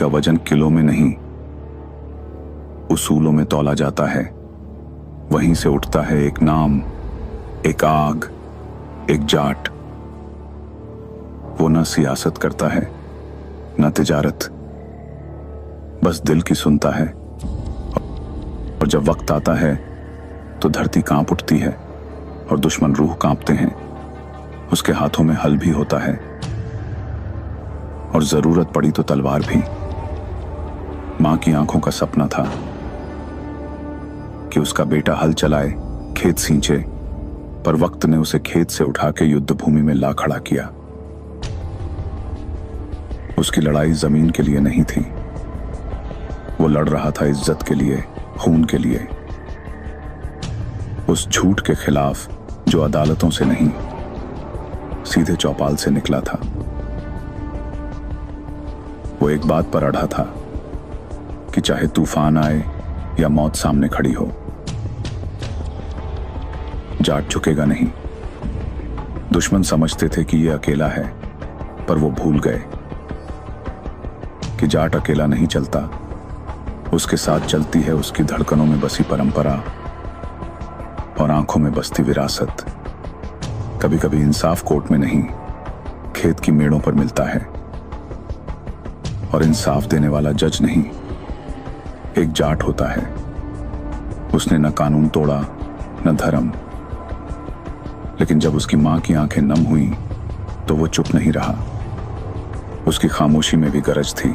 का वजन किलो में नहीं, उसूलों में तौला जाता है। वहीं से उठता है एक नाम, एक आग, एक जाट। वो न सियासत करता है न तिजारत, बस दिल की सुनता है। और जब वक्त आता है तो धरती कांप उठती है और दुश्मन रूह कांपते हैं। उसके हाथों में हल भी होता है और जरूरत पड़ी तो तलवार भी। मां की आंखों का सपना था कि उसका बेटा हल चलाए, खेत सींचे, पर वक्त ने उसे खेत से उठा के युद्ध भूमि में ला खड़ा किया। उसकी लड़ाई जमीन के लिए नहीं थी, वो लड़ रहा था इज्जत के लिए, खून के लिए, उस झूठ के खिलाफ जो अदालतों से नहीं, सीधे चौपाल से निकला था। वो एक बात पर अड़ा था कि चाहे तूफान आए या मौत सामने खड़ी हो, जाट झुकेगा नहीं। दुश्मन समझते थे कि यह अकेला है, पर वो भूल गए कि जाट अकेला नहीं चलता, उसके साथ चलती है उसकी धड़कनों में बसी परंपरा और आंखों में बसती विरासत। कभी कभी इंसाफ कोर्ट में नहीं, खेत की मेड़ों पर मिलता है, और इंसाफ देने वाला जज नहीं, एक जाट होता है। उसने न कानून तोड़ा न धर्म, लेकिन जब उसकी मां की आंखें नम हुई तो वो चुप नहीं रहा। उसकी खामोशी में भी गरज थी,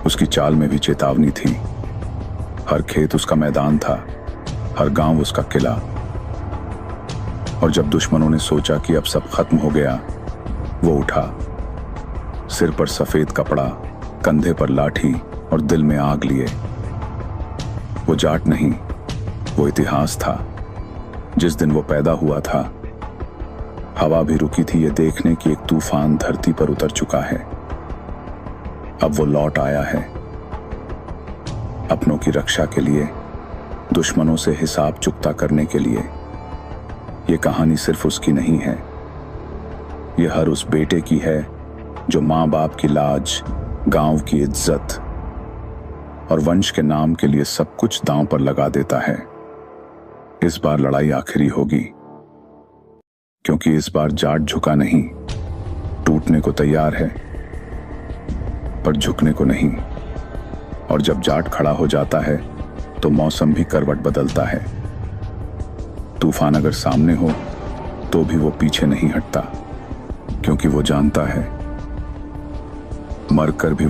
उसकी चाल में भी चेतावनी थी। हर खेत उसका मैदान था, हर गांव उसका किला। और जब दुश्मनों ने सोचा कि अब सब खत्म हो गया, वो उठा, सिर पर सफेद कपड़ा, कंधे पर लाठी और दिल में आग लिए। वो जाट नहीं, वो इतिहास था। जिस दिन वो पैदा हुआ था, हवा भी रुकी थी ये देखने की एक तूफान धरती पर उतर चुका है। अब वो लौट आया है, अपनों की रक्षा के लिए, दुश्मनों से हिसाब चुकता करने के लिए। ये कहानी सिर्फ उसकी नहीं है, ये हर उस बेटे की है जो मां बाप की लाज, गांव की इज्जत और वंश के नाम के लिए सब कुछ दांव पर लगा देता है। इस बार लड़ाई आखिरी होगी, क्योंकि इस बार जाट झुका नहीं, टूटने को तैयार है पर झुकने को नहीं। और जब जाट खड़ा हो जाता है तो मौसम भी करवट बदलता है। तूफान अगर सामने हो तो भी वो पीछे नहीं हटता, क्योंकि वो जानता है मरकर भी